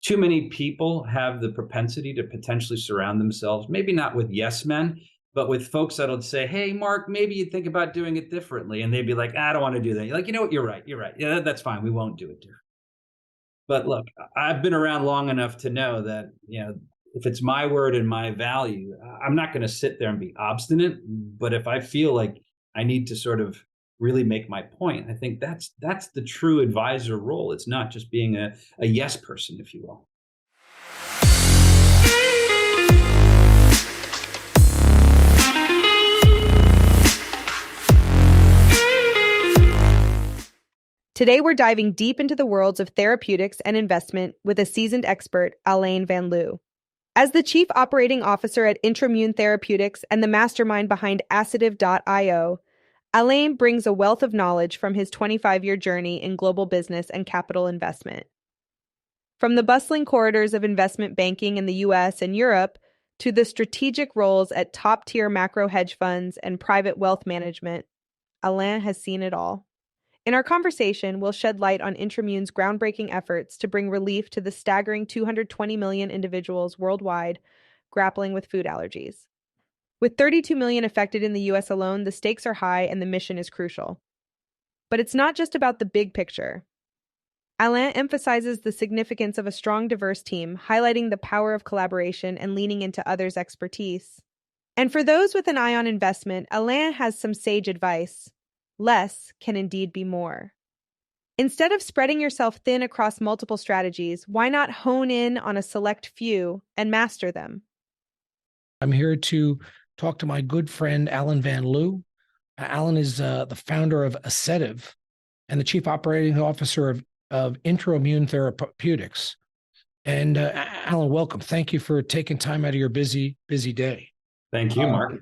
too many people have the propensity to potentially surround themselves, maybe not with yes men, but with folks that'll say, "Hey, Mark, maybe you'd think about doing it differently." And they'd be like, "I don't want to do that." You're like, you know what? You're right. You're right. Yeah, that's fine. We won't do it different. But look, I've been around long enough to know that, if it's my word and my value, I'm not going to sit there and be obstinate. But if I feel like I need to sort of really make my point, I think that's the true advisor role. It's not just being a yes person, if you will. Today, we're diving deep into the worlds of therapeutics and investment with a seasoned expert, Alain Van Loo. As the Chief Operating Officer at Intrommune Therapeutics and the mastermind behind Assetive.io, Alain brings a wealth of knowledge from his 25-year journey in global business and capital investment. From the bustling corridors of investment banking in the US and Europe to the strategic roles at top-tier macro hedge funds and private wealth management, Alain has seen it all. In our conversation, we'll shed light on Intrimmune's groundbreaking efforts to bring relief to the staggering 220 million individuals worldwide grappling with food allergies. With 32 million affected in the US alone, the stakes are high and the mission is crucial. But it's not just about the big picture. Alain emphasizes the significance of a strong, diverse team, highlighting the power of collaboration and leaning into others' expertise. And for those with an eye on investment, Alain has some sage advice. Less can indeed be more. Instead of spreading yourself thin across multiple strategies, why not hone in on a select few and master them? I'm here to talk to my good friend, Alain Van Loo. Alain is the founder of Assetive and the chief operating officer of Intrommune Therapeutics. And Alain, welcome. Thank you for taking time out of your busy day. Thank you, Mark.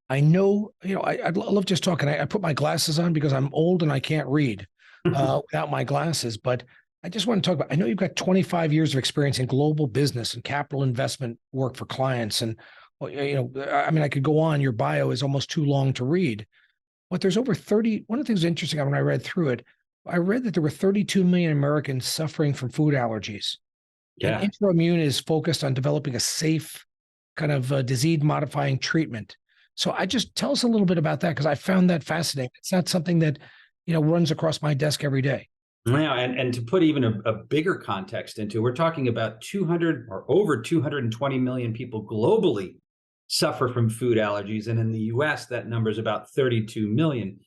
I know, I love just talking. I put my glasses on because I'm old and I can't read without my glasses. But I just want to talk about, I know you've got 25 years of experience in global business and capital investment work for clients. And, I could go on. Your bio is almost too long to read. But there's over 30. One of the things interesting when I read through it, I read that there were 32 million Americans suffering from food allergies. Yeah. And Introimmune is focused on developing a safe kind of disease-modifying treatment. So tell us a little bit about that, because I found that fascinating. It's not something that, runs across my desk every day. Yeah, and to put even a bigger context into, we're talking about 200 or over 220 million people globally suffer from food allergies. And in the US, that number is about 32 million.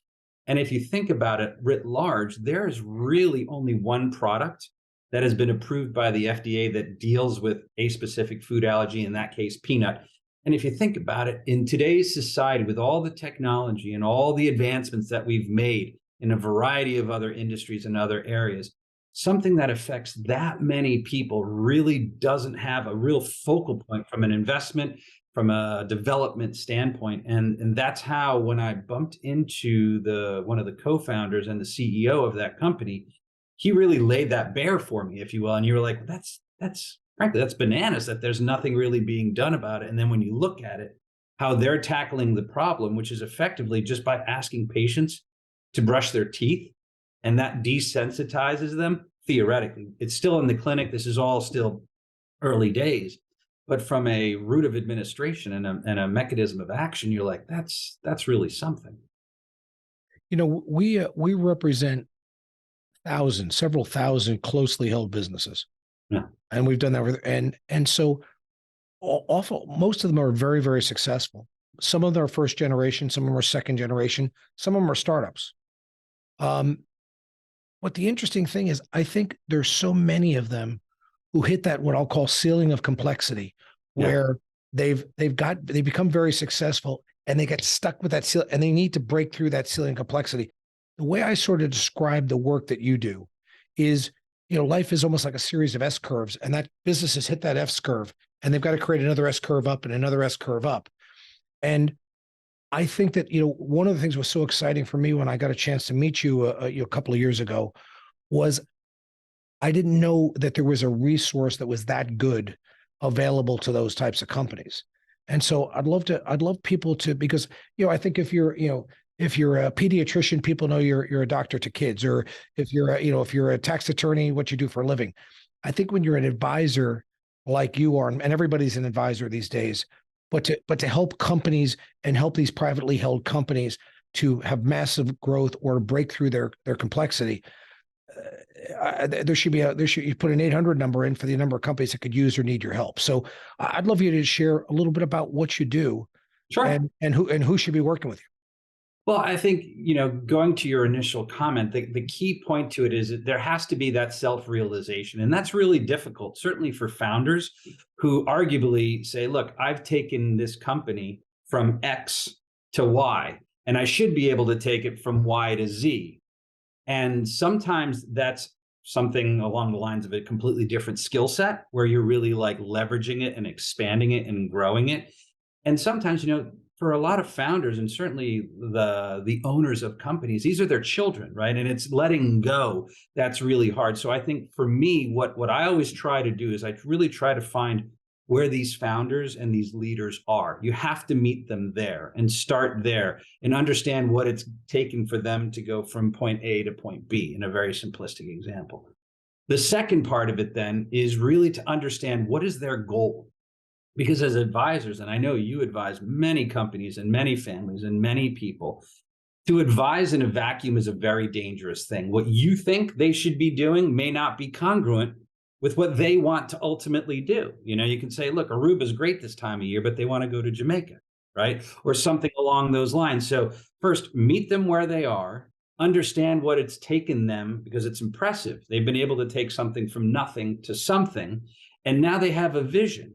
And if you think about it writ large, there's really only one product that has been approved by the FDA that deals with a specific food allergy, in that case, peanut. And if you think about it, in today's society, with all the technology and all the advancements that we've made in a variety of other industries and other areas, something that affects that many people really doesn't have a real focal point from an investment, from a development standpoint. And that's how, when I bumped into one of the co-founders and the CEO of that company, he really laid that bare for me, if you will. And you were like, frankly, that's bananas that there's nothing really being done about it. And then when you look at it, how they're tackling the problem, which is effectively just by asking patients to brush their teeth, and that desensitizes them, theoretically. It's still in the clinic. This is all still early days. But from a route of administration and a mechanism of action, you're like, that's really something. We represent several thousand closely held businesses. Yeah. And we've done that. And so most of them are very, very successful. Some of them are first generation, some of them are second generation, some of them are startups. What the interesting thing is, I think there's so many of them who hit that, what I'll call ceiling of complexity, where they become very successful and they get stuck with that ceiling and they need to break through that ceiling of complexity. The way I sort of describe the work that you do is, life is almost like a series of S curves, and that business has hit that S curve, and they've got to create another S curve up and another S curve up. And I think that, one of the things that was so exciting for me when I got a chance to meet you a couple of years ago was I didn't know that there was a resource that was that good available to those types of companies. And so I'd love people to, because, I think if you're a pediatrician, people know you're a doctor to kids, or if you're a tax attorney, what you do for a living. I think when you're an advisor like you are, and everybody's an advisor these days, but to help companies and help these privately held companies to have massive growth or break through their complexity, there should you put an 800 number in for the number of companies that could use or need your help. So I'd love you to share a little bit about what you do, Sure. and who should be working with you. Well, I think, going to your initial comment, the key point to it is that there has to be that self-realization. And that's really difficult, certainly for founders who arguably say, look, I've taken this company from X to Y, and I should be able to take it from Y to Z. And sometimes that's something along the lines of a completely different skill set where you're really like leveraging it and expanding it and growing it. And sometimes, for a lot of founders and certainly the owners of companies, these are their children, right? And it's letting go that's really hard. So I think for me, what I always try to do is I really try to find where these founders and these leaders are. You have to meet them there and start there and understand what it's taken for them to go from point A to point B, in a very simplistic example. The second part of it then is really to understand what is their goal. Because as advisors, and I know you advise many companies and many families and many people, to advise in a vacuum is a very dangerous thing. What you think they should be doing may not be congruent with what they want to ultimately do. You can say, look, Aruba is great this time of year, but they want to go to Jamaica, right? Or something along those lines. So first, meet them where they are, understand what it's taken them, because it's impressive. They've been able to take something from nothing to something, and now they have a vision.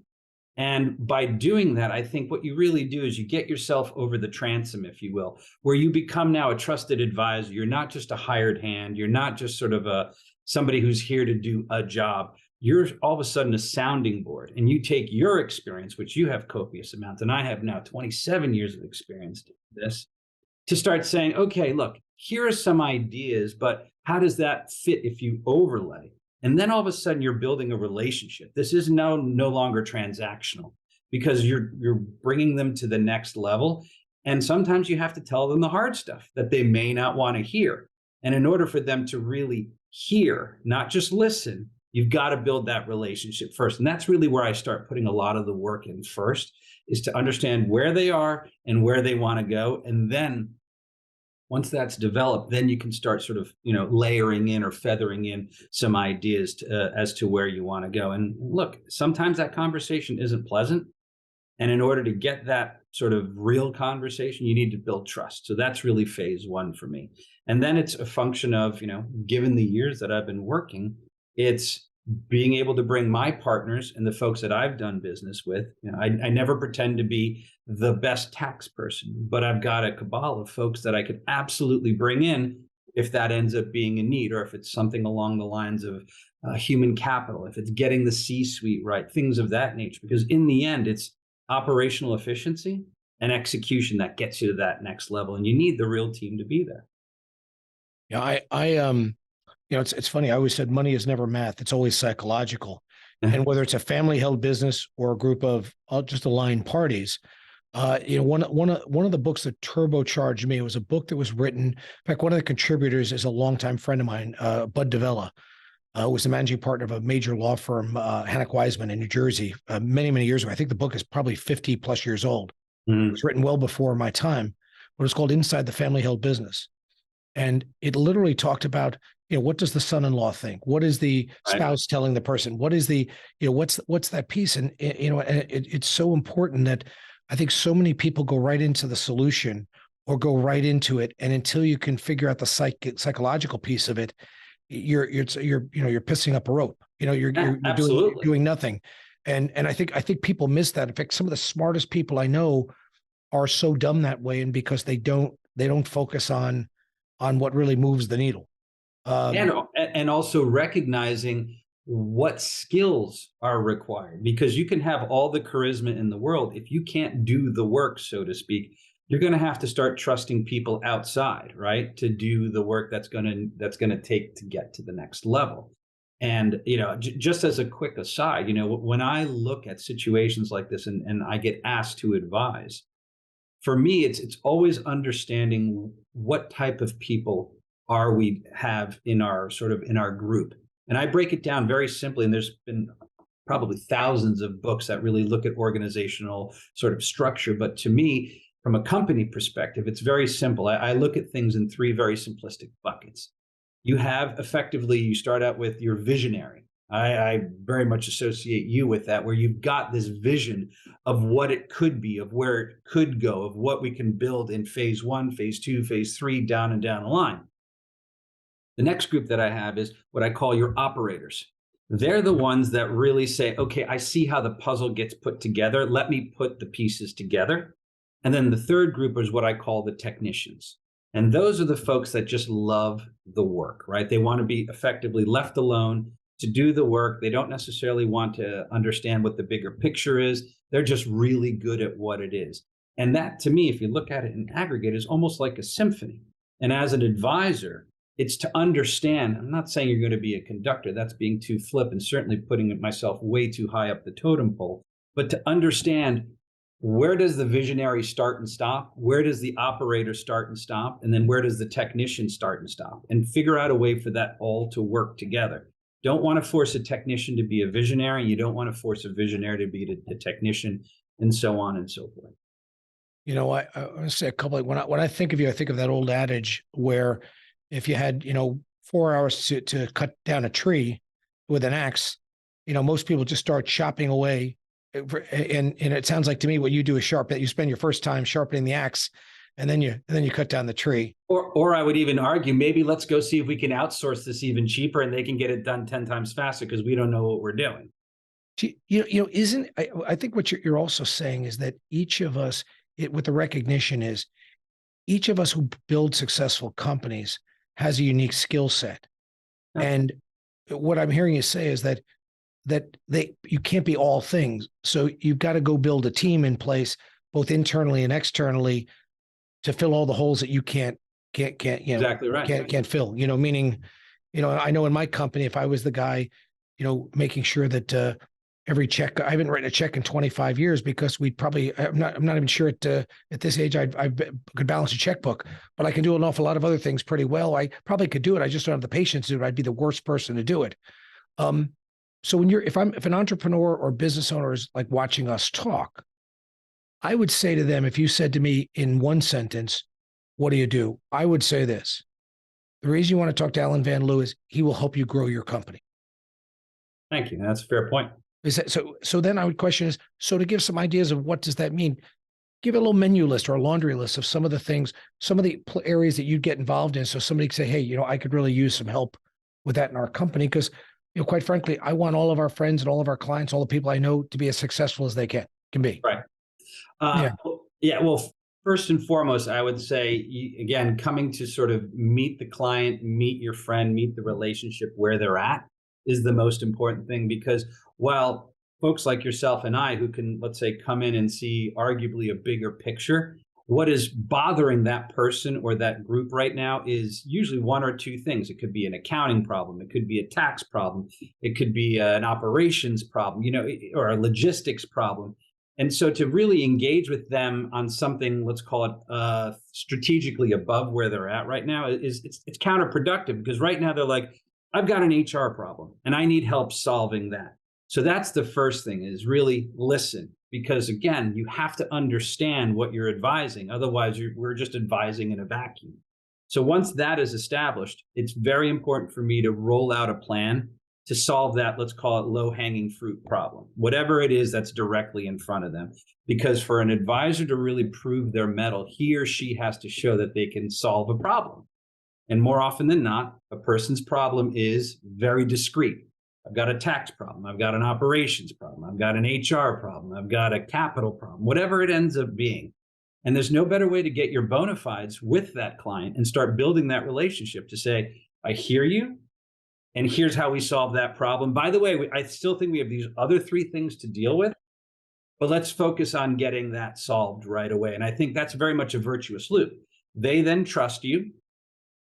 And by doing that, I think what you really do is you get yourself over the transom, if you will, where you become now a trusted advisor. You're not just a hired hand. You're not just sort of somebody who's here to do a job. You're all of a sudden a sounding board, and you take your experience, which you have copious amounts, and I have now 27 years of experience doing this, to start saying, okay, look, here are some ideas, but how does that fit if you overlay? And then all of a sudden you're building a relationship. This is no longer transactional, because you're bringing them to the next level. And sometimes you have to tell them the hard stuff that they may not want to hear. And in order for them to really hear, not just listen, you've got to build that relationship first. And that's really where I start putting a lot of the work in first, is to understand where they are and where they want to go. And then once that's developed, then you can start sort of, layering in or feathering in some ideas as to where you want to go. And look, sometimes that conversation isn't pleasant. And in order to get that sort of real conversation, you need to build trust. So that's really phase one for me. And then it's a function of, given the years that I've been working, it's being able to bring my partners and the folks that I've done business with. I never pretend to be the best tax person, but I've got a cabal of folks that I could absolutely bring in if that ends up being a need, or if it's something along the lines of human capital, if it's getting the C-suite right, things of that nature. Because in the end, it's operational efficiency and execution that gets you to that next level, and you need the real team to be there. Yeah, it's funny. I always said money is never math. It's always psychological. And whether it's a family held business or a group of just aligned parties, one of the books that turbocharged me was a book that was written. In fact, one of the contributors is a longtime friend of mine, Bud DeVella, who was the managing partner of a major law firm, Hannock Weisman in New Jersey, many, many years ago. I think the book is probably 50 plus years old. It was written well before my time, but it's called Inside the Family Held Business. And it literally talked about, what does the son-in-law think? What is the spouse telling the person? What is the, what's that piece? And, it's so important that I think so many people go right into the solution or go right into it. And until you can figure out the psychological piece of it, you're pissing up a rope. You're doing nothing. And I think people miss that. In fact, some of the smartest people I know are so dumb that way, and because they don't focus on what really moves the needle. And also recognizing what skills are required, because you can have all the charisma in the world. If you can't do the work, so to speak, you're going to have to start trusting people outside, right, to do the work that's going to take to get to the next level. And, just as a quick aside, when I look at situations like this and I get asked to advise, for me, it's always understanding what type of people we have in our group. And I break it down very simply. And there's been probably thousands of books that really look at organizational sort of structure. But to me, from a company perspective, it's very simple. I look at things in three very simplistic buckets. You have effectively, you start out with your visionary. I very much associate you with that, where you've got this vision of what it could be, of where it could go, of what we can build in phase one, phase two, phase three, down and down the line. The next group that I have is what I call your operators. They're the ones that really say, okay, I see how the puzzle gets put together. Let me put the pieces together. And then the third group is what I call the technicians. And those are the folks that just love the work, right? They want to be effectively left alone to do the work. They don't necessarily want to understand what the bigger picture is. They're just really good at what it is. And that, to me, if you look at it in aggregate, is almost like a symphony. And as an advisor, it's to understand, I'm not saying you're going to be a conductor, that's being too flip and certainly putting myself way too high up the totem pole, but to understand, where does the visionary start and stop? Where does the operator start and stop? And then where does the technician start and stop? And figure out a way for that all to work together. Don't want to force a technician to be a visionary. You don't want to force a visionary to be a technician, and so on and so forth. You know, I want to say a couple of, when I think of you, I think of that old adage where if you had, 4 hours to cut down a tree with an axe, most people just start chopping away. And it sounds like to me what you do is that you spend your first time sharpening the axe, and then you cut down the tree. Or I would even argue, maybe let's go see if we can outsource this even cheaper, and they can get it done 10 times faster because we don't know what we're doing. I think what you're also saying is that each of us, with the recognition is, each of us who build successful companies has a unique skill set. Yeah. And what I'm hearing you say is that you can't be all things. So you've got to go build a team in place, both internally and externally, to fill all the holes that you can't exactly right. Can't fill, meaning, I know in my company, if I was the guy, making sure that every check, I haven't written a check in 25 years because I'm not even sure at this age, I could balance a checkbook, but I can do an awful lot of other things pretty well. I probably could do it. I just don't have the patience to do it. I'd be the worst person to do it. So if an entrepreneur or business owner is like watching us talk, I would say to them, if you said to me in one sentence, what do? I would say this: the reason you want to talk to Alain Van Loo is he will help you grow your company. Thank you. That's a fair point. Is that so then I would question is, so to give some ideas of what does that mean, give a little menu list or a laundry list of some of the things, some of the areas that you'd get involved in. So somebody could say, hey, I could really use some help with that in our company. Because, quite frankly, I want all of our friends and all of our clients, all the people I know, to be as successful as they can be. Right. Well, first and foremost, I would say, again, coming to sort of meet the client, meet your friend, meet the relationship where they're at is the most important thing. Because while folks like yourself and I, who can, let's say, come in and see arguably a bigger picture, what is bothering that person or that group right now is usually one or two things. It could be an accounting problem. It could be a tax problem. It could be an operations problem, or a logistics problem. And so to really engage with them on something, let's call it strategically above where they're at right now, it's counterproductive, because right now they're like, I've got an HR problem and I need help solving that. So that's the first thing, is really listen, because again, you have to understand what you're advising. Otherwise, we're just advising in a vacuum. So once that is established, it's very important for me to roll out a plan to solve that, let's call it low-hanging fruit problem, whatever it is that's directly in front of them. Because for an advisor to really prove their mettle, he or she has to show that they can solve a problem. And more often than not, a person's problem is very discrete. I've got a tax problem. I've got an operations problem. I've got an HR problem. I've got a capital problem, whatever it ends up being. And there's no better way to get your bona fides with that client and start building that relationship to say, I hear you, and here's how we solve that problem. By the way, I still think we have these other three things to deal with, but let's focus on getting that solved right away. And I think that's very much a virtuous loop. They then trust you,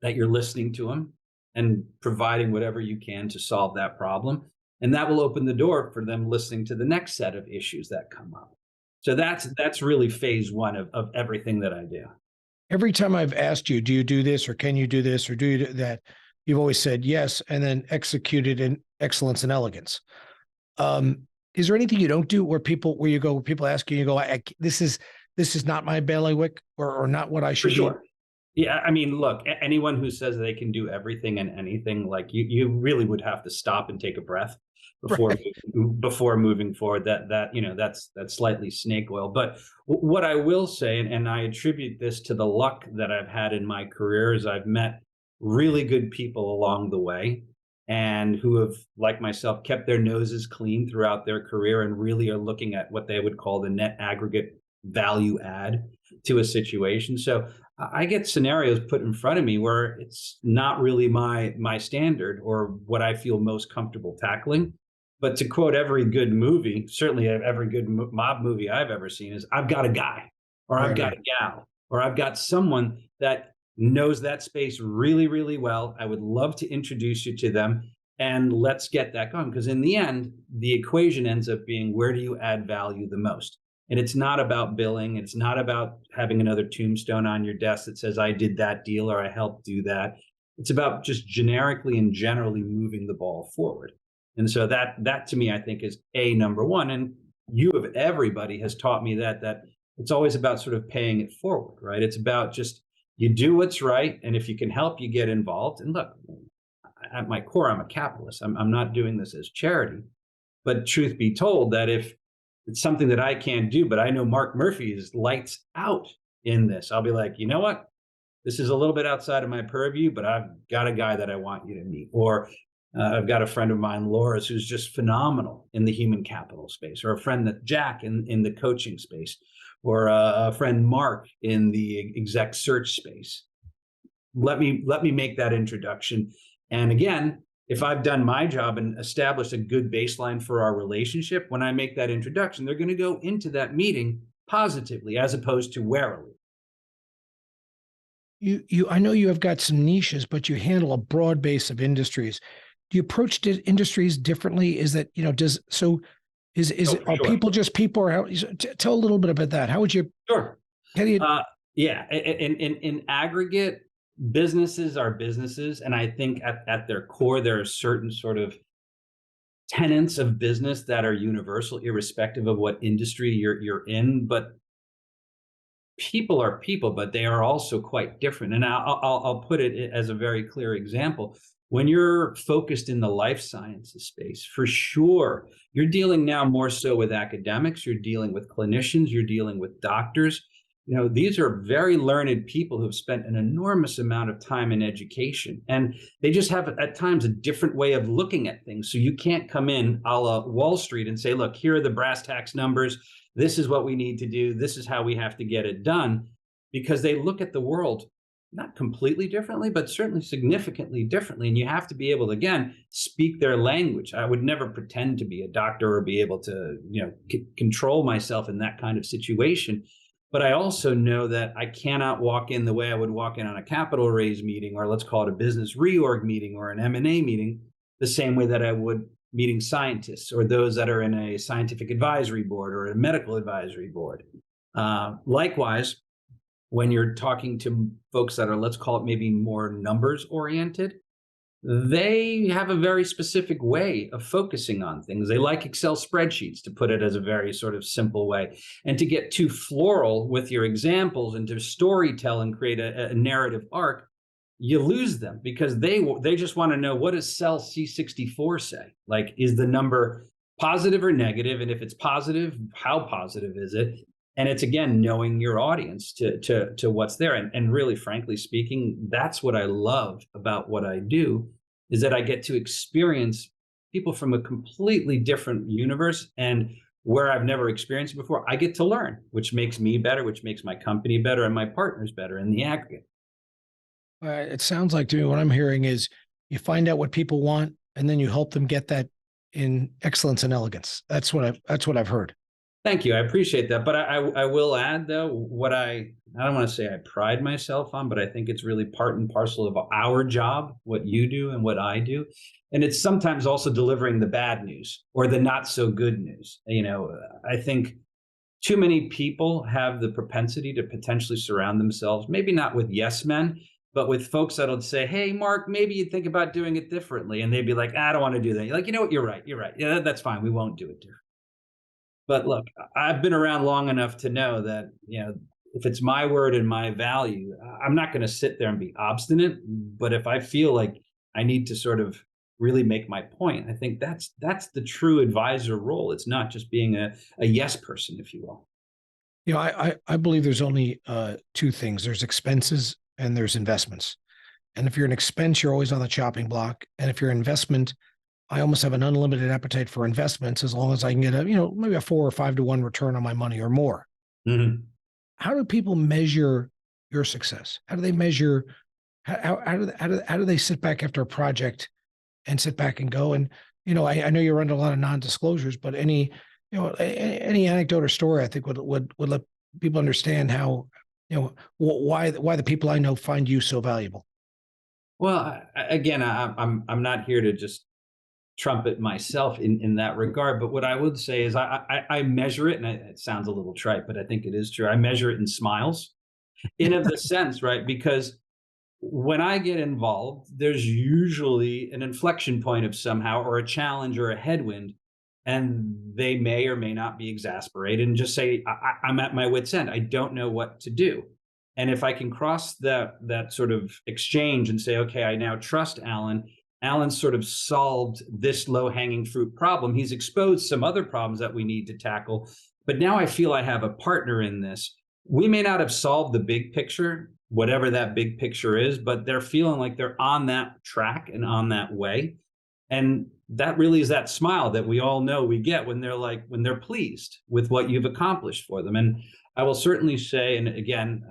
that you're listening to them and providing whatever you can to solve that problem. And that will open the door for them listening to the next set of issues that come up. So that's really phase one of everything that I do. Every time I've asked you, do you do this, or can you do this, or do you do that? you've always said yes, and then executed in excellence and elegance. Is there anything you don't do where people ask you, you go, this is not my bailiwick, or not what I For should sure. Yeah, I mean, look, anyone who says they can do everything and anything, like you really would have to stop and take a breath be. before Right. before moving forward. That's slightly snake oil. But what I will say, and I attribute this to the luck that I've had in my career, is I've met really good people along the way, and who have, like myself, kept their noses clean throughout their career and really are looking at what they would call the net aggregate value add to a situation. So I get scenarios put in front of me where it's not really my standard or what I feel most comfortable tackling. But to quote every good movie, certainly every good mob movie I've ever seen, is I've got a guy, or I've Right, got right. a gal, or I've got someone that knows that space really, really well. I would love to introduce you to them, and let's get that going. Because in the end, the equation ends up being, where do you add value the most? And it's not about billing. It's not about having another tombstone on your desk that says, I did that deal or I helped do that. It's about just generically and generally moving the ball forward. And so that to me, I think, is number one. And everybody has taught me that it's always about sort of paying it forward, right? It's about just, you do what's right. And if you can help, you get involved. And look, at my core, I'm a capitalist. I'm not doing this as charity. But truth be told, that if it's something that I can't do, but I know Mark Murphy is lights out in this, I'll be like, you know what? This is a little bit outside of my purview, but I've got a guy that I want you to meet. Or I've got a friend of mine, Laura's, who's just phenomenal in the human capital space, or a friend that Jack in the coaching space, or a friend Mark in the exec search space. Let me make that introduction. And again, if I've done my job and established a good baseline for our relationship, when I make that introduction, they're going to go into that meeting positively as opposed to warily. I know you have got some niches, but you handle a broad base of industries. Do you approach industries differently? Is that, are Sure. people just people, or how, tell a little bit about that. How would you, Sure. how do you, Yeah. In aggregate, businesses are businesses. And I think at their core, there are certain sort of tenets of business that are universal, irrespective of what industry you're in. But people are people, but they are also quite different. And I'll put it as a very clear example. When you're focused in the life sciences space, for sure, you're dealing now more so with academics, you're dealing with clinicians, you're dealing with doctors. These are very learned people who've spent an enormous amount of time in education, and they just have at times a different way of looking at things. So you can't come in a la Wall Street and say, look, here are the brass tacks numbers. This is what we need to do. This is how we have to get it done, because they look at the world not completely differently, but certainly significantly differently. And you have to be able to, again, speak their language. I would never pretend to be a doctor or be able to, control myself in that kind of situation. But I also know that I cannot walk in the way I would walk in on a capital raise meeting, or let's call it a business reorg meeting or an M&A meeting, the same way that I would meeting scientists or those that are in a scientific advisory board or a medical advisory board. Likewise, when you're talking to folks that are, let's call it maybe more numbers oriented, they have a very specific way of focusing on things. They like Excel spreadsheets, to put it as a very sort of simple way. And to get too floral with your examples and to storytell and create a narrative arc, you lose them, because they just want to know, what does cell C64 say? Like, is the number positive or negative? And if it's positive, how positive is it? And it's, again, knowing your audience to what's there. And really, frankly speaking, that's what I love about what I do, is that I get to experience people from a completely different universe, and where I've never experienced it before, I get to learn, which makes me better, which makes my company better and my partners better in the aggregate. it sounds like to me, what I'm hearing is you find out what people want, and then you help them get that in excellence and elegance. That's what I've heard. Thank you. I appreciate that. But I will add, though, what I don't want to say I pride myself on, but I think it's really part and parcel of our job, what you do and what I do. And it's sometimes also delivering the bad news or the not so good news. I think too many people have the propensity to potentially surround themselves, maybe not with yes men, But with folks that'll say, hey, Mark, maybe you'd think about doing it differently. And they'd be like, I don't want to do that. You're like, you know what? You're right. You're right. Yeah, that's fine. We won't do it different. But look, I've been around long enough to know that, if it's my word and my value, I'm not going to sit there and be obstinate. But if I feel like I need to sort of really make my point, I think that's the true advisor role. It's not just being a yes person, if you will. I believe there's only two things. There's expenses and there's investments. And if you're an expense, you're always on the chopping block. And if you're an investment, I almost have an unlimited appetite for investments as long as I can get maybe a 4 or 5 to 1 return on my money or more. Mm-hmm. How do people measure your success? How do they measure, how do they sit back after a project and sit back and go? And, I know you're under a lot of non-disclosures, but any anecdote or story, I think would let people understand how, why the people I know find you so valuable. Well, again, I'm not here to just trumpet myself in that regard, but what I would say is I measure it, and it sounds a little trite, but I think it is true. I measure it in smiles, in of the sense, right? Because when I get involved, there's usually an inflection point of somehow, or a challenge or a headwind, and they may or may not be exasperated and just say, I'm at my wit's end. I don't know what to do. And if I can cross that sort of exchange and say, okay, I now trust Alan. Alan's sort of solved this low-hanging fruit problem. He's exposed some other problems that we need to tackle. But now I feel I have a partner in this. We may not have solved the big picture, whatever that big picture is, but they're feeling like they're on that track and on that way. And that really is that smile that we all know we get when they're pleased with what you've accomplished for them. And I will certainly say, and again,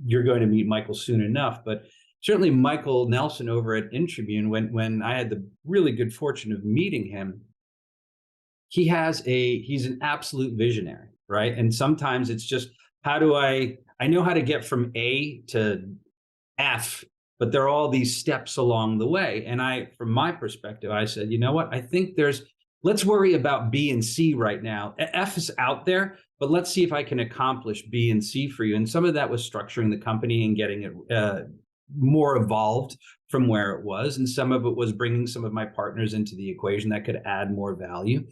you're going to meet Michael soon enough, but certainly Michael Nelson over at Intrommune, when I had the really good fortune of meeting him, he's an absolute visionary, right? And sometimes it's just, I know how to get from A to F, but there are all these steps along the way. And from my perspective, I said, you know what? I think let's worry about B and C right now. F is out there, but let's see if I can accomplish B and C for you. And some of that was structuring the company and getting it more evolved from where it was. And some of it was bringing some of my partners into the equation that could add more value.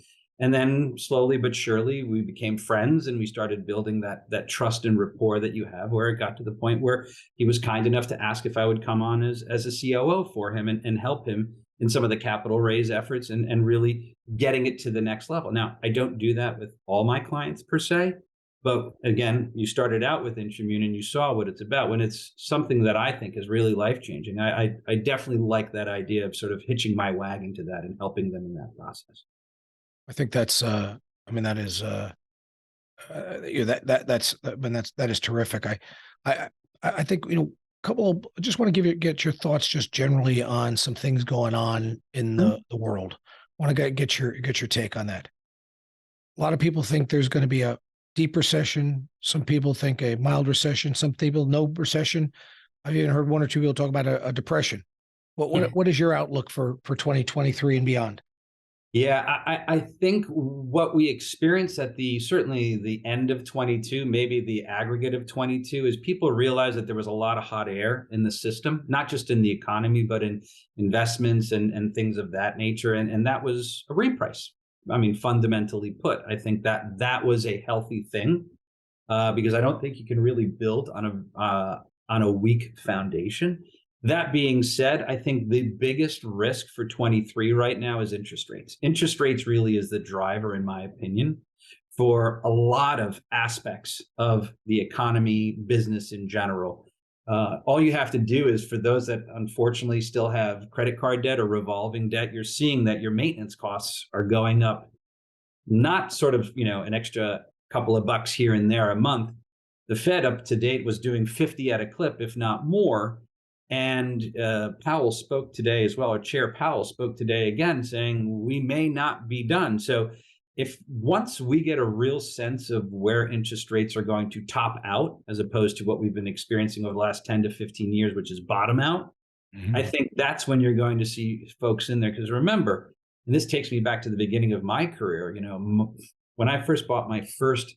And then slowly but surely, we became friends, and we started building that trust and rapport that you have, where it got to the point where he was kind enough to ask if I would come on as a COO for him and help him in some of the capital raise efforts and really getting it to the next level. Now, I don't do that with all my clients per se, but again, you started out with Intrommune and you saw what it's about. When it's something that I think is really life-changing, I definitely like that idea of sort of hitching my wagon to that and helping them in that process. I think that's that is terrific. I think, just want to get your thoughts just generally on some things going on in the world. Want to get your take on that. A lot of people think there's going to be a deep recession. Some people think a mild recession. Some people no recession. I've even heard 1 or 2 people talk about a depression. What is your outlook for 2023 and beyond? Yeah, I think what we experienced at certainly the end of 22, maybe the aggregate of 22, is people realized that there was a lot of hot air in the system, not just in the economy, but in investments and things of that nature. And that was a reprice. I mean, fundamentally put, I think that was a healthy thing because I don't think you can really build on a weak foundation. That being said, I think the biggest risk for 23 right now is interest rates. Interest rates really is the driver, in my opinion, for a lot of aspects of the economy, business in general. All you have to do is, for those that unfortunately still have credit card debt or revolving debt, you're seeing that your maintenance costs are going up, not sort of, an extra couple of bucks here and there a month. The Fed up to date was doing 50 at a clip, if not more. And Powell spoke today as well, or Chair Powell spoke today again, saying we may not be done. So if once we get a real sense of where interest rates are going to top out, as opposed to what we've been experiencing over the last 10 to 15 years, which is bottom out, I think that's when you're going to see folks in there. Because remember, and this takes me back to the beginning of my career, when I first bought my first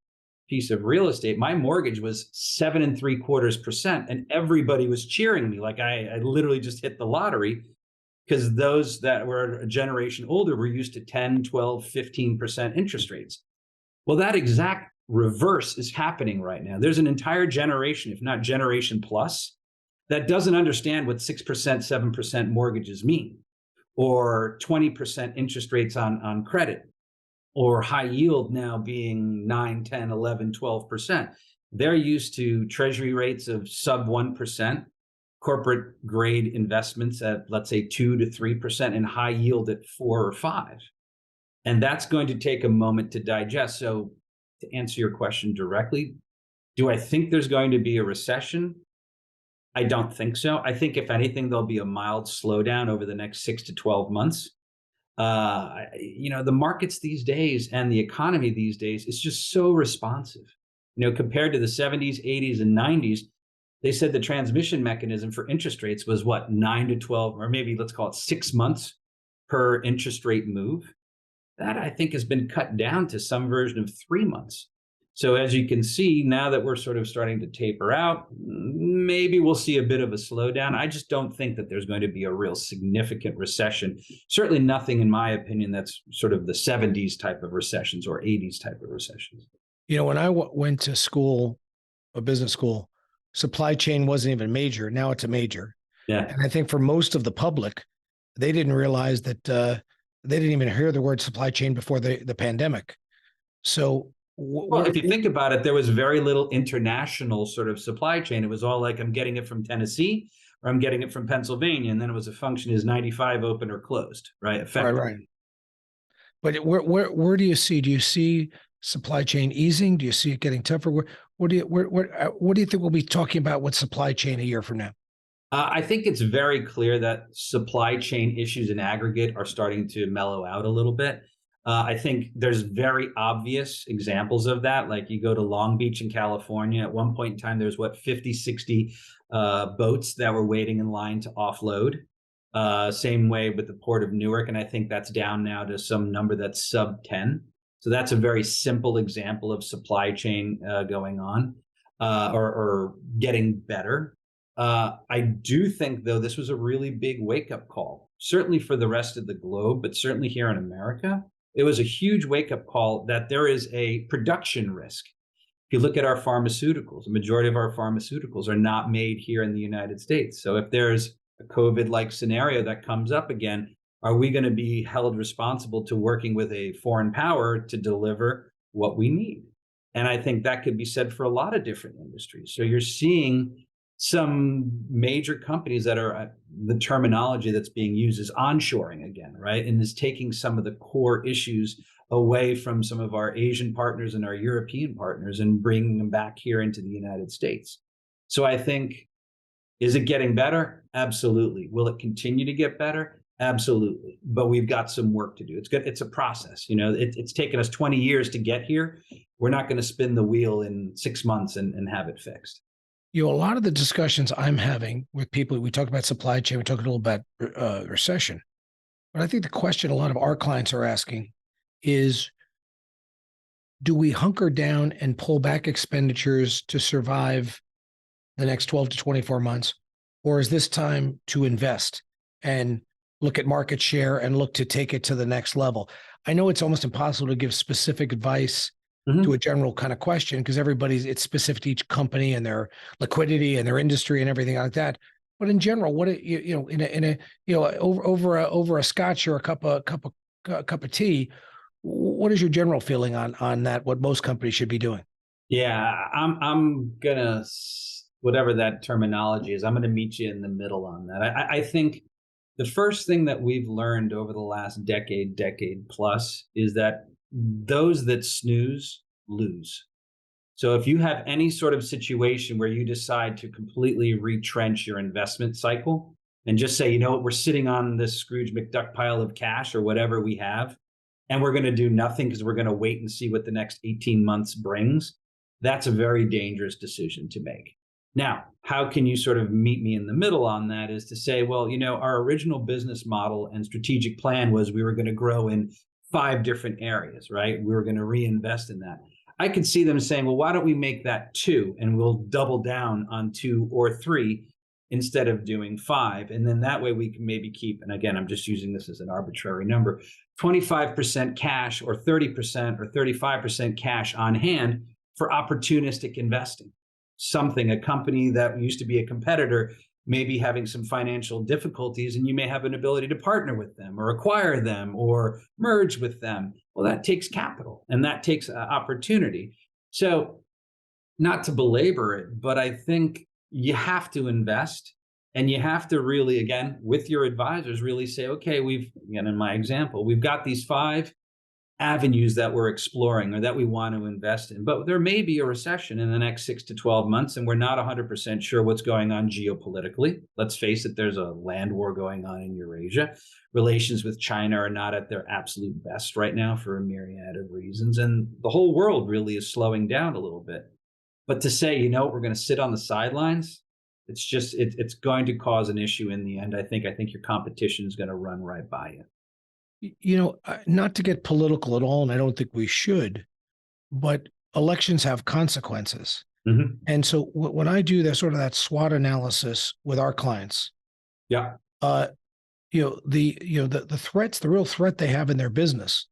piece of real estate, my mortgage was 7.75%, and everybody was cheering me like I literally just hit the lottery, because those that were a generation older were used to 10, 12, 15% interest rates. Well, that exact reverse is happening right now. There's an entire generation, if not generation plus, that doesn't understand what 6%, 7% mortgages mean, or 20% interest rates on credit, or high yield now being 9, 10, 11, 12%. They're used to treasury rates of sub 1%, corporate grade investments at, let's say, 2 to 3%, and high yield at 4 or 5. And that's going to take a moment to digest. So to answer your question directly, do I think there's going to be a recession? I don't think so. I think if anything, there'll be a mild slowdown over the next 6 to 12 months. The markets these days and the economy these days is just so responsive. Compared to the 70s, 80s, and 90s, they said the transmission mechanism for interest rates was what, 9 to 12, or maybe let's call it 6 months per interest rate move. That, I think, has been cut down to some version of 3 months. So as you can see, now that we're sort of starting to taper out, maybe we'll see a bit of a slowdown. I just don't think that there's going to be a real significant recession. Certainly nothing, in my opinion, that's sort of the 70s type of recessions or 80s type of recessions. When I went to school, a business school, supply chain wasn't even major. Now it's a major. Yeah. And I think for most of the public, they didn't realize that they didn't even hear the word supply chain before the pandemic. So well, if you think about it, there was very little international sort of supply chain. It was all like, I'm getting it from Tennessee or I'm getting it from Pennsylvania. And then it was a function, is 95 open or closed, right? Effectively. Right. But where do you see supply chain easing? Do you see it getting tougher? What do you think we'll be talking about with supply chain a year from now? I think it's very clear that supply chain issues in aggregate are starting to mellow out a little bit. I think there's very obvious examples of that. Like you go to Long Beach in California, at one point in time, there's 50, 60 boats that were waiting in line to offload. Same way with the Port of Newark. And I think that's down now to some number that's sub 10. So that's a very simple example of supply chain going on or getting better. I do think, though, this was a really big wake-up call, certainly for the rest of the globe, but certainly here in America. It was a huge wake-up call that there is a production risk. If you look at our pharmaceuticals, the majority of our pharmaceuticals are not made here in the United States. So if there's a COVID-like scenario that comes up again, are we going to be held responsible to working with a foreign power to deliver what we need? And I think that could be said for a lot of different industries. So you're seeing some major companies that are, the terminology that's being used is onshoring again, right? And is taking some of the core issues away from some of our Asian partners and our European partners and bringing them back here into the United States. So I think, is it getting better? Absolutely. Will it continue to get better? Absolutely. But we've got some work to do. It's good. It's a process. It's taken us 20 years to get here. We're not going to spin the wheel in 6 months and have it fixed. A lot of the discussions I'm having with people, we talk about supply chain, we talk a little about recession. But I think the question a lot of our clients are asking is, do we hunker down and pull back expenditures to survive the next 12 to 24 months? Or is this time to invest and look at market share and look to take it to the next level? I know it's almost impossible to give specific advice to a general kind of question, because it's specific to each company and their liquidity and their industry and everything like that. But in general, what over a scotch or a cup of tea, what is your general feeling on that? What most companies should be doing? Yeah, I'm gonna, whatever that terminology is, I'm gonna meet you in the middle on that. I think the first thing that we've learned over the last decade plus is that those that snooze lose. So if you have any sort of situation where you decide to completely retrench your investment cycle and just say, we're sitting on this Scrooge McDuck pile of cash or whatever we have, and we're going to do nothing because we're going to wait and see what the next 18 months brings, that's a very dangerous decision to make. Now, how can you sort of meet me in the middle on that is to say, well, our original business model and strategic plan was we were going to grow in 5 different areas, right? We were going to reinvest in that. I could see them saying, well, why don't we make that 2 and we'll double down on 2 or 3 instead of doing 5. And then that way we can maybe keep, and again, I'm just using this as an arbitrary number, 25% cash or 30% or 35% cash on hand for opportunistic investing. A company that used to be a competitor may be having some financial difficulties, and you may have an ability to partner with them or acquire them or merge with them. Well, that takes capital and that takes opportunity. So not to belabor it, but I think you have to invest, and you have to really, again, with your advisors, really say, okay, again, in my example, we've got these 5 avenues that we're exploring or that we want to invest in, but there may be a recession in the next 6 to 12 months, and we're not 100% sure what's going on geopolitically. Let's face it, there's a land war going on in Eurasia. Relations with China are not at their absolute best right now for a myriad of reasons, and the whole world really is slowing down a little bit. But to say, we're going to sit on the sidelines, it's going to cause an issue in the end. I think your competition is going to run right by you. Not to get political at all, and I don't think we should, but elections have consequences. Mm-hmm. And so when I do that SWOT analysis with our clients, yeah, the threats, the real threat they have in their business,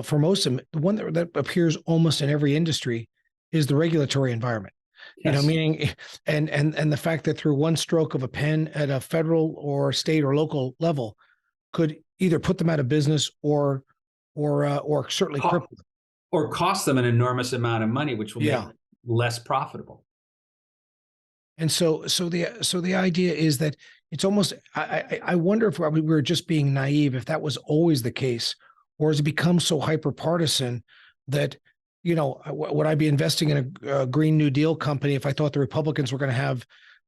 for most of them, the one that appears almost in every industry is the regulatory environment. Yes. Meaning, and the fact that through one stroke of a pen at a federal or state or local level could either put them out of business or certainly cripple them, or cost them an enormous amount of money, which will make it less profitable. And so the idea is that it's almost, I wonder if we were just being naive, if that was always the case, or has it become so hyper partisan that, would I be investing in a Green New Deal company if I thought the Republicans were going to have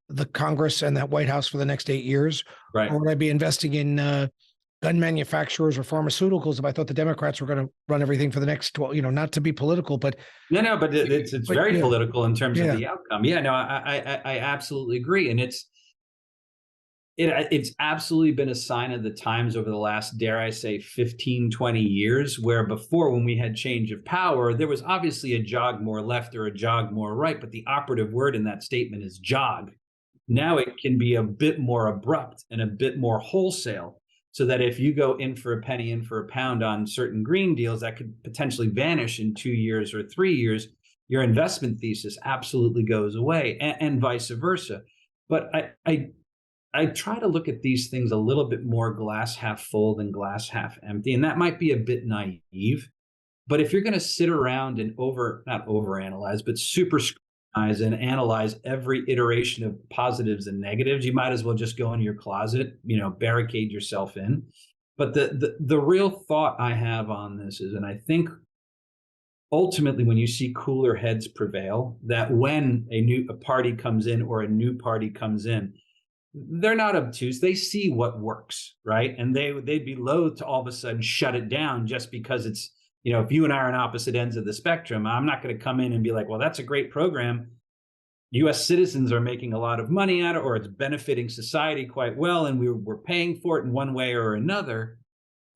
the Congress and that White House for the next 8 years? Right. Or would I be investing in gun manufacturers or pharmaceuticals if I thought the Democrats were going to run everything for the next 12, not to be political, but but it's very political in terms of the outcome. I absolutely agree. And it's absolutely been a sign of the times over the last, dare I say, 15, 20 years, where before, when we had change of power, there was obviously a jog more left or a jog more right, but the operative word in that statement is jog. Now it can be a bit more abrupt and a bit more wholesale, so that if you go in for a penny, in for a pound on certain green deals, that could potentially vanish in 2 years or 3 years. Your investment thesis absolutely goes away, and vice versa. But I try to look at these things a little bit more glass half full than glass half empty. And that might be a bit naive, but if you're going to sit around and not overanalyze, but super scrutinize and analyze every iteration of positives and negatives, you might as well just go into your closet, barricade yourself in. But the real thought I have on this is, and I think ultimately when you see cooler heads prevail, that when a party comes in or a new party comes in, they're not obtuse. They see what works, right? And they'd be loath to all of a sudden shut it down just because it's, if you and I are on opposite ends of the spectrum. I'm not going to come in and be like, well, that's a great program. U.S. citizens are making a lot of money out of it, or it's benefiting society quite well, and we're paying for it in one way or another.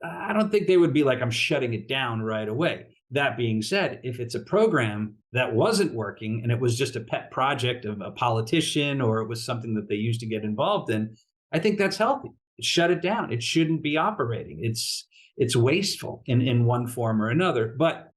I don't think they would be like, I'm shutting it down right away. That being said, if it's a program that wasn't working and it was just a pet project of a politician, or it was something that they used to get involved in, I think that's healthy. Shut it down. It shouldn't be operating. It's wasteful in one form or another. But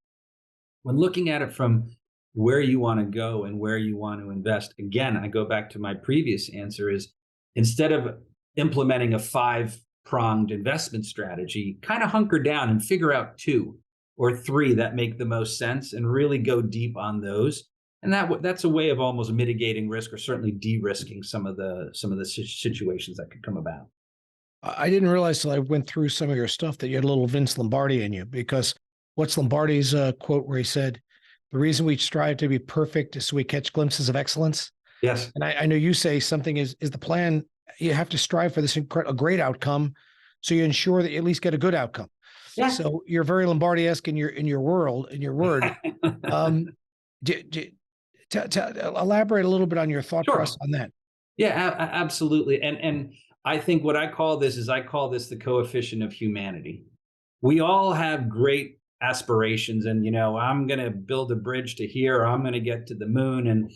when looking at it from where you want to go and where you want to invest, again, I go back to my previous answer, is instead of implementing a 5-pronged investment strategy, kind of hunker down and figure out 2 or 3 that make the most sense and really go deep on those. And that's a way of almost mitigating risk, or certainly de-risking some of the situations that could come about. I didn't realize till I went through some of your stuff that you had a little Vince Lombardi in you, because what's Lombardi's quote where he said, the reason we strive to be perfect is so we catch glimpses of excellence. Yes. And I know you say something is the plan. You have to strive for this a great outcome, so you ensure that you at least get a good outcome. Yeah. So you're very Lombardi-esque in your word. Elaborate a little bit on your thought process on that. Yeah, absolutely. And I think what I call this the coefficient of humanity. We all have great aspirations and, I'm going to build a bridge to here, or I'm going to get to the moon. And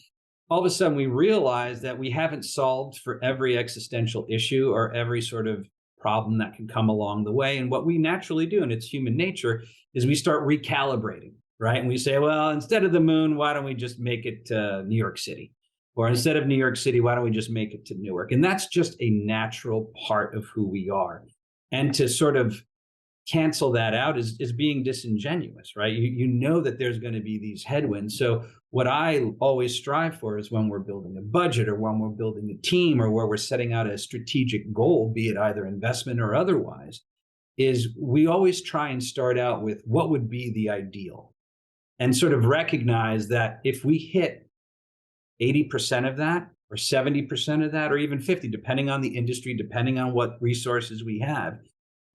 all of a sudden we realize that we haven't solved for every existential issue or every sort of problem that can come along the way. And what we naturally do, and it's human nature, is we start recalibrating, right? And we say, well, instead of the moon, why don't we just make it to New York City? Or instead of New York City, why don't we just make it to Newark? And that's just a natural part of who we are. And to sort of cancel that out is being disingenuous, right? You know that there's going to be these headwinds. So what I always strive for is when we're building a budget or when we're building a team or where we're setting out a strategic goal, be it either investment or otherwise, is we always try and start out with what would be the ideal and sort of recognize that if we hit 80% of that or 70% of that, or even 50, depending on the industry, depending on what resources we have,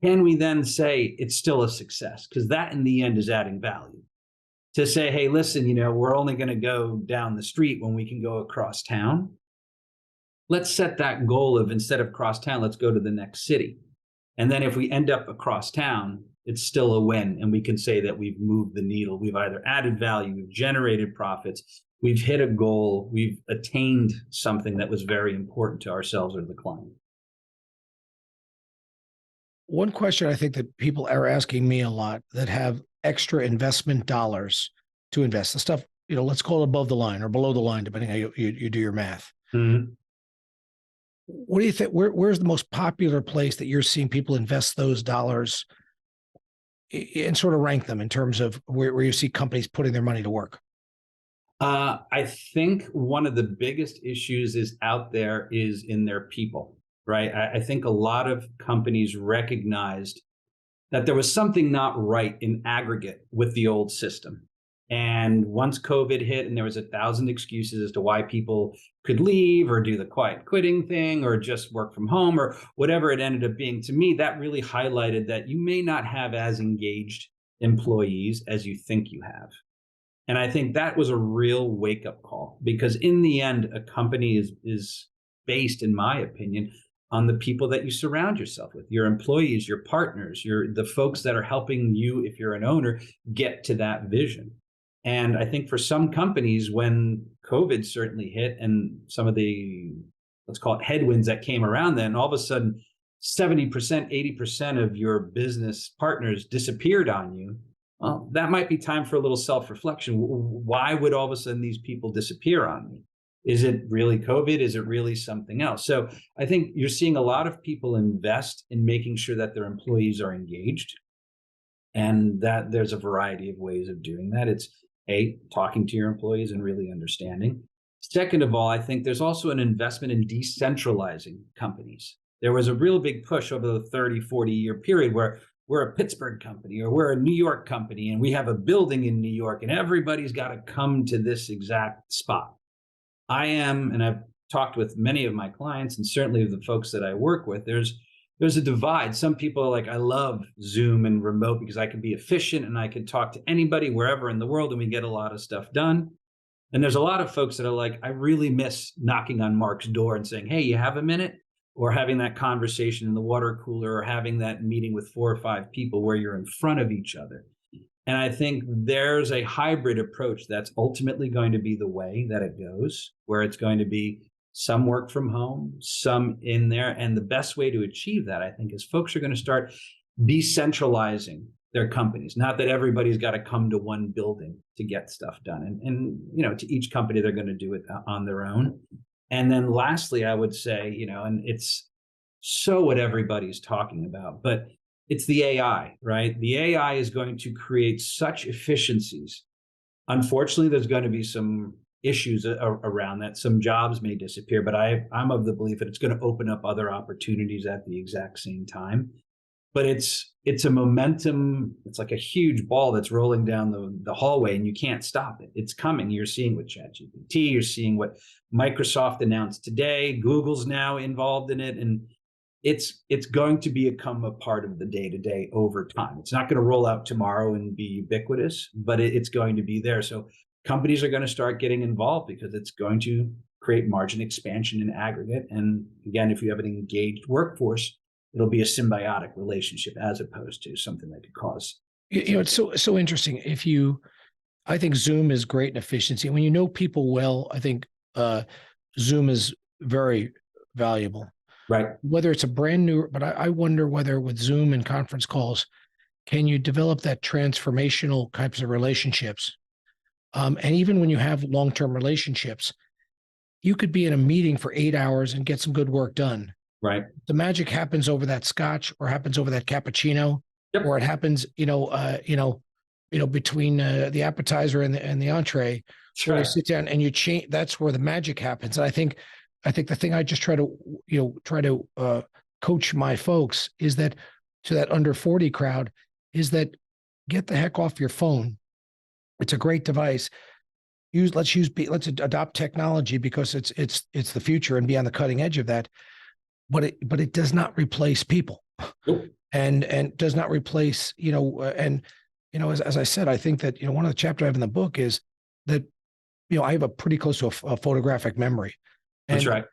can we then say it's still a success? Because that in the end is adding value. To say, hey, listen, we're only going to go down the street when we can go across town. Let's set that goal of instead of cross town, let's go to the next city. And then if we end up across town, it's still a win. And we can say that we've moved the needle. We've either added value, we've generated profits, we've hit a goal, we've attained something that was very important to ourselves or the client. One question I think that people are asking me a lot that have extra investment dollars to invest, the stuff, let's call it above the line or below the line, depending how you do your math. Mm-hmm. What do you think? Where's the most popular place that you're seeing people invest those dollars and sort of rank them in terms of where you see companies putting their money to work? I think one of the biggest issues is out there is in their people. Right. I think a lot of companies recognized that there was something not right in aggregate with the old system. And once COVID hit and there was 1,000 excuses as to why people could leave or do the quiet quitting thing or just work from home or whatever it ended up being, to me, that really highlighted that you may not have as engaged employees as you think you have. And I think that was a real wake up call, because in the end, a company is based, in my opinion, on the people that you surround yourself with, your employees, your partners, the folks that are helping you, if you're an owner, get to that vision. And I think for some companies, when COVID certainly hit and some of the, let's call it headwinds that came around then, all of a sudden, 70%, 80% of your business partners disappeared on you. Well, that might be time for a little self-reflection. Why would all of a sudden these people disappear on me? Is it really COVID? Is it really something else? So I think you're seeing a lot of people invest in making sure that their employees are engaged, and that there's a variety of ways of doing that. It's talking to your employees and really understanding. Second of all, I think there's also an investment in decentralizing companies. There was a real big push over the 30, 40-year period where we're a Pittsburgh company or we're a New York company and we have a building in New York and everybody's got to come to this exact spot. and I've talked with many of my clients and certainly the folks that I work with, there's a divide. Some people are like, I love Zoom and remote because I can be efficient and I can talk to anybody wherever in the world and we get a lot of stuff done. And there's a lot of folks that are like, I really miss knocking on Mark's door and saying, hey, you have a minute? Or having that conversation in the water cooler or having that meeting with 4 or 5 people where you're in front of each other. And I think there's a hybrid approach that's ultimately going to be the way that it goes, where it's going to be some work from home, some in there. And the best way to achieve that, I think, is folks are going to start decentralizing their companies. Not that everybody's got to come to one building to get stuff done. And to each company, they're going to do it on their own. And then lastly, I would say, and it's so what everybody's talking about, but it's the AI, right? The AI is going to create such efficiencies. Unfortunately, there's going to be some issues around that. Some jobs may disappear, but I'm of the belief that it's going to open up other opportunities at the exact same time. But it's a momentum. It's like a huge ball that's rolling down the hallway and you can't stop it. It's coming. You're seeing with ChatGPT, you're seeing what Microsoft announced today. Google's now involved in it. And it's going to become a part of the day-to-day over time. It's not going to roll out tomorrow and be ubiquitous, but it's going to be there. So companies are going to start getting involved because it's going to create margin expansion in aggregate. And again, if you have an engaged workforce, it'll be a symbiotic relationship as opposed to something that could cause It's so interesting. I think Zoom is great in efficiency. When you know people well, I think Zoom is very valuable. Right. Whether it's a brand new, but I wonder whether with Zoom and conference calls, can you develop that transformational types of relationships? And even when you have long-term relationships, you could be in a meeting for 8 hours and get some good work done. Right. The magic happens over that scotch, or happens over that cappuccino, Yep. or it happens, between the appetizer and the entree, where you sit down and you change. That's where the magic happens. And I think the thing I just try to coach my folks is that, to that under 40 crowd, is that get the heck off your phone. It's a great device. Let's adopt technology because it's the future and be on the cutting edge of that. But it does not replace people. Nope. And does not replace, as I said, I think that, one of the chapters I have in the book is that, I have a pretty close to a photographic memory. And, That's right.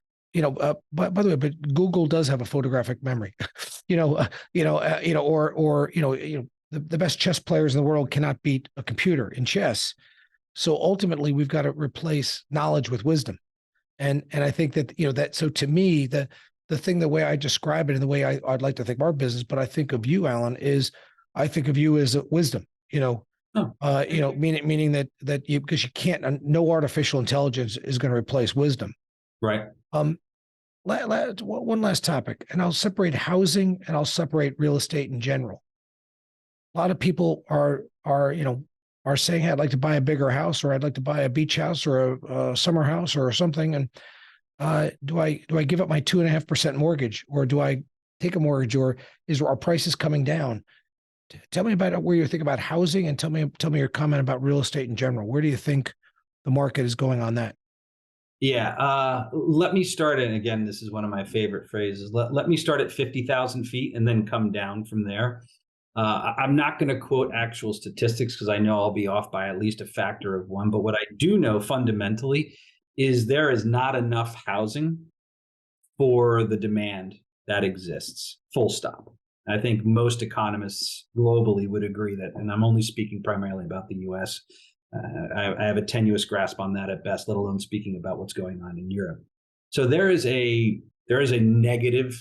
By the way, but Google does have a photographic memory, the best chess players in the world cannot beat a computer in chess. So ultimately we've got to replace knowledge with wisdom. And I think that, so to me, the thing, the way I describe it and the way I'd like to think of our business, but I think of you, Alan, is I think of you as wisdom, meaning that you, because you can't, no artificial intelligence is going to replace wisdom. Right. One last topic, and I'll separate housing and I'll separate real estate in general. A lot of people are saying, hey, I'd like to buy a bigger house, or I'd like to buy a beach house or a summer house or something. And do I give up my 2.5% mortgage, or do I take a mortgage, or are prices coming down? Tell me about where you think about housing, and tell me your comment about real estate in general. Where do you think the market is going on that? Yeah. Let me start. And again, this is one of my favorite phrases. Let me start at 50,000 feet and then come down from there. I'm not going to quote actual statistics because I know I'll be off by at least a factor of one. But what I do know fundamentally is there is not enough housing for the demand that exists, full stop. I think most economists globally would agree that, and I'm only speaking primarily about the US. I have a tenuous grasp on that at best, let alone speaking about what's going on in Europe. So there is a negative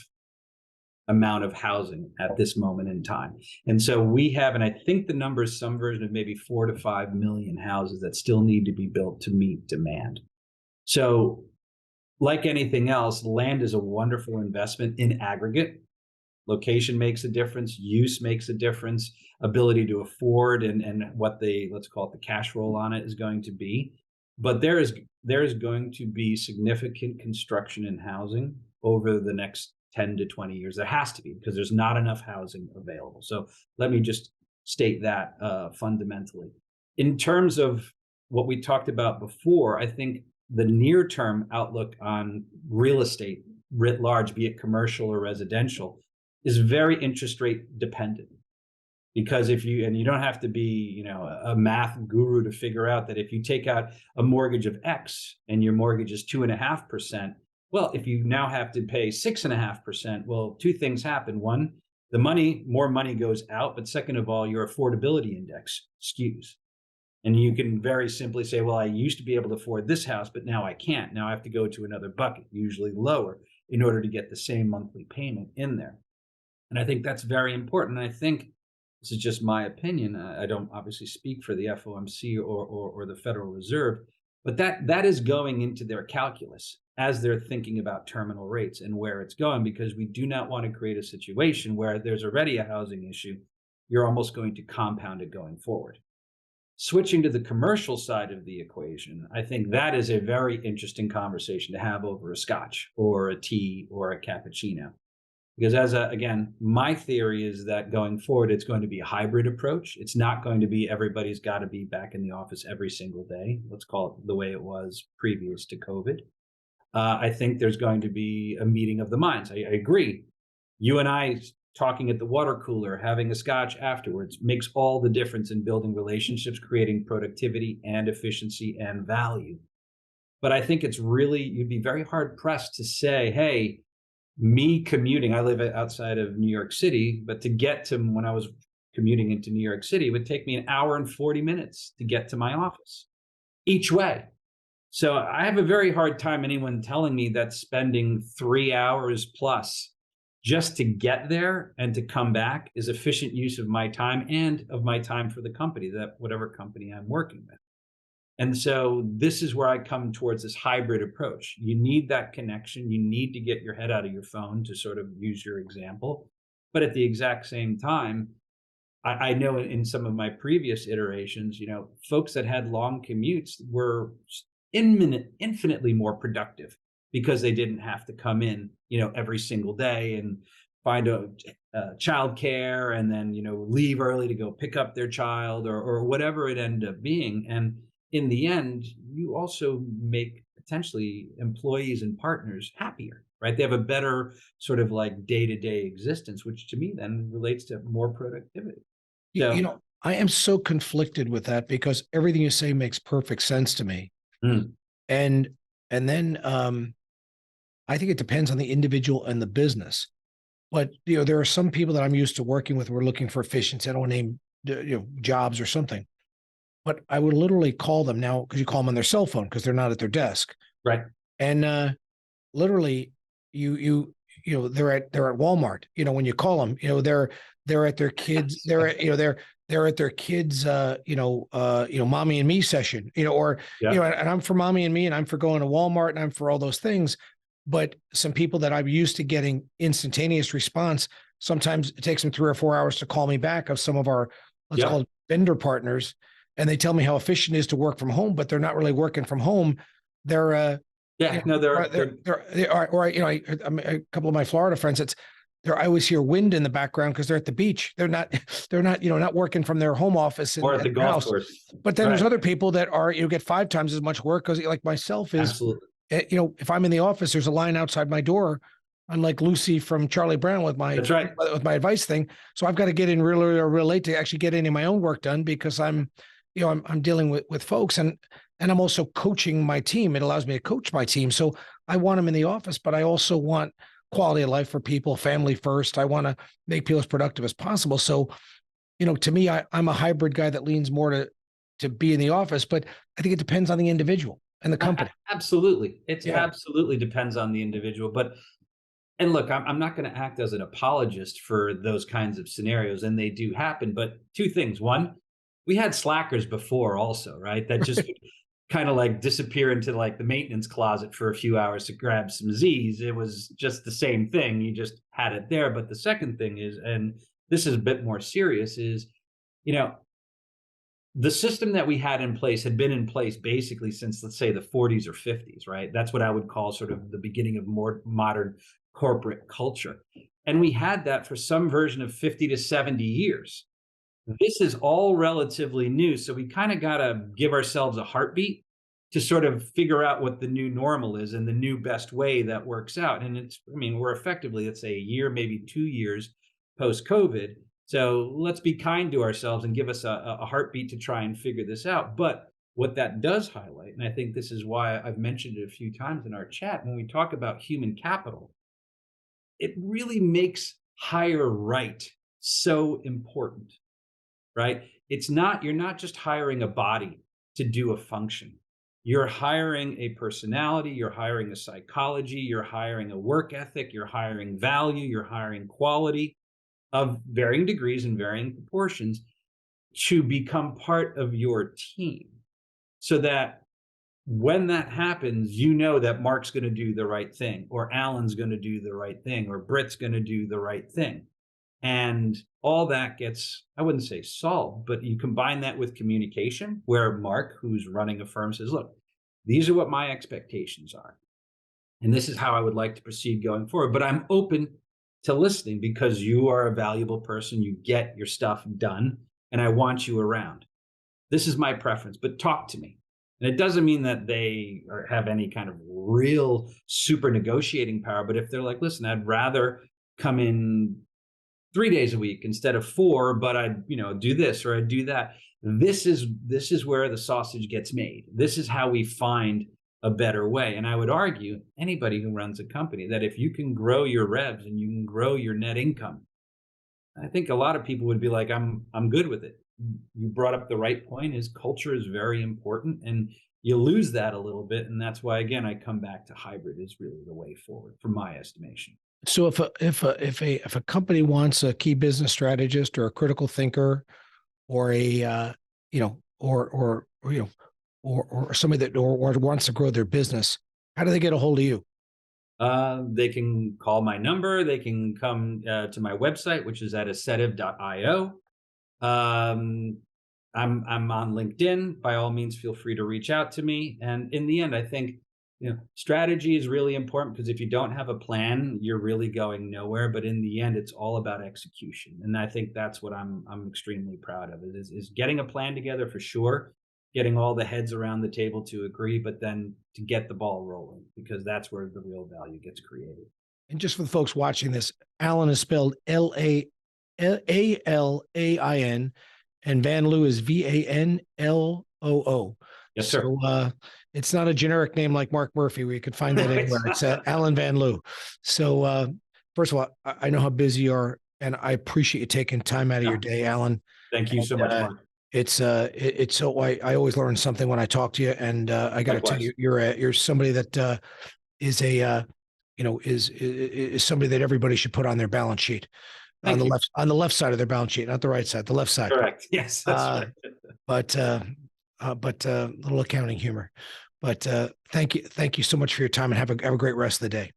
amount of housing at this moment in time. And so we have, and I think the number is some version of maybe 4 to 5 million houses that still need to be built to meet demand. So like anything else, land is a wonderful investment in aggregate. Location makes a difference, use makes a difference, ability to afford and what let's call it the cash roll on it is going to be. But there is going to be significant construction in housing over the next 10 to 20 years. There has to be, because there's not enough housing available. So let me just state that fundamentally. In terms of what we talked about before, I think the near-term outlook on real estate writ large, be it commercial or residential, is very interest rate dependent. Because you don't have to be, a math guru to figure out that if you take out a mortgage of X and your mortgage is 2.5%, well, if you now have to pay 6.5%, well, two things happen. One, more money goes out, but second of all, your affordability index skews. And you can very simply say, well, I used to be able to afford this house, but now I can't. Now I have to go to another bucket, usually lower, in order to get the same monthly payment in there. And I think that's very important. And I think this is just my opinion. I don't obviously speak for the FOMC or the Federal Reserve, but that is going into their calculus as they're thinking about terminal rates and where it's going, because we do not want to create a situation where there's already a housing issue. You're almost going to compound it going forward. Switching to the commercial side of the equation, I think that is a very interesting conversation to have over a scotch or a tea or a cappuccino. Because again, my theory is that going forward, it's going to be a hybrid approach. It's not going to be everybody's got to be back in the office every single day. Let's call it the way it was previous to COVID. I think there's going to be a meeting of the minds. I agree. You and I talking at the water cooler, having a scotch afterwards makes all the difference in building relationships, creating productivity and efficiency and value. But I think you'd be very hard pressed to say, hey, me commuting, I live outside of New York City, but to get to when I was commuting into New York City, it would take me an hour and 40 minutes to get to my office each way. So I have a very hard time anyone telling me that spending 3 hours plus just to get there and to come back is efficient use of my time and of my time for the company, that whatever company I'm working with. And so this is where I come towards this hybrid approach. You need that connection. You need to get your head out of your phone, to sort of use your example. But at the exact same time, I know in some of my previous iterations, folks that had long commutes were infinitely more productive because they didn't have to come in, every single day and find a childcare and then, leave early to go pick up their child or whatever it ended up being. And in the end, you also make potentially employees and partners happier, right? They have a better sort of like day-to-day existence, which to me then relates to more productivity. So, I am so conflicted with that because everything you say makes perfect sense to me. mm, And then I think it depends on the individual and the business. But there are some people that I'm used to working with who are looking for efficiency. I don't want to name jobs or something, but I would literally call them now, because you call them on their cell phone because they're not at their desk. right. And literally they're at Walmart. When you call them, they're at their kids, they're at their kids mommy and me session, Yeah. and I'm for mommy and me, and I'm for going to Walmart, and I'm for all those things. But some people that I'm used to getting instantaneous response, sometimes it takes them 3 or 4 hours to call me back, of some of our, let's call it, vendor partners. And they tell me how efficient it is to work from home, but they're not really working from home. They're a couple of my Florida friends. I always hear wind in the background because they're at the beach. They're not not working from their home office or at the golf course. But then there's other people that are, get 5 times as much work, because like myself is, Absolutely. if I'm in the office, there's a line outside my door, unlike Lucy from Charlie Brown with my, That's right. with my advice thing. So I've got to get in real late to actually get any of my own work done, because I'm dealing with folks, and I'm also coaching my team. It allows me to coach my team. So I want them in the office, but I also want quality of life for people, family first. I want to make people as productive as possible. So, to me, I'm a hybrid guy that leans more to be in the office, but I think it depends on the individual and the company. Absolutely. Absolutely depends on the individual. And look, I'm not going to act as an apologist for those kinds of scenarios, and they do happen. But 2 things. One, we had slackers before also, right? That just would kind of like disappear into like the maintenance closet for a few hours to grab some Z's. It was just the same thing. You just had it there. But the second thing is, and this is a bit more serious, is, the system that we had in place had been in place basically since, let's say, the 40s or 50s, right? That's what I would call sort of the beginning of more modern corporate culture. And we had that for some version of 50 to 70 years. This is all relatively new. So we kind of got to give ourselves a heartbeat to sort of figure out what the new normal is and the new best way that works out. And we're effectively, let's say, a year, maybe 2 years post-COVID. So let's be kind to ourselves and give us a heartbeat to try and figure this out. But what that does highlight, and I think this is why I've mentioned it a few times in our chat, when we talk about human capital, it really makes hire right so important, right? You're not just hiring a body to do a function. You're hiring a personality, you're hiring a psychology, you're hiring a work ethic, you're hiring value, you're hiring quality of varying degrees and varying proportions to become part of your team, so that when that happens, that Mark's going to do the right thing, or Alan's going to do the right thing, or Britt's going to do the right thing. And all that gets, I wouldn't say solved, but you combine that with communication, where Mark, who's running a firm, says, look, these are what my expectations are, and this is how I would like to proceed going forward. But I'm open to listening because you are a valuable person. You get your stuff done, and I want you around. This is my preference, but talk to me. And it doesn't mean that they have any kind of real super negotiating power. But if they're like, listen, I'd rather come in 3 days a week instead of 4, but I, do this or I do that. This is where the sausage gets made. This is how we find a better way. And I would argue, anybody who runs a company, that if you can grow your revs and you can grow your net income, I think a lot of people would be like, I'm good with it. You brought up the right point, is culture is very important, and you lose that a little bit. And that's why, again, I come back to hybrid is really the way forward from my estimation. So if a company wants a key business strategist or a critical thinker or a or somebody that or wants to grow their business, how do they get a hold of you? They can call my number. They can come to my website, which is at assetive.io. Um, I'm on LinkedIn. By all means, feel free to reach out to me. And in the end, I think strategy is really important, because if you don't have a plan, you're really going nowhere. But in the end, it's all about execution, and I think that's what I'm extremely proud of. Is getting a plan together for sure, getting all the heads around the table to agree, but then to get the ball rolling, because that's where the real value gets created. And just for the folks watching this, Alain is spelled Alain, and Van Loo is Vanloo. Yes, sir. So it's not a generic name like Mark Murphy, where you could find that anywhere. It's Alain Van Loo. So first of all, I know how busy you are, and I appreciate you taking time out of your day, Alain. Thank you so much, Mark. It's so I always learn something when I talk to you, and I got to tell you, you're somebody that is a is somebody that everybody should put on their balance sheet. On the left side of their balance sheet, not the right side, the left side. Correct. Yes, that's right. But little accounting humor. But thank you so much for your time, and have a great rest of the day.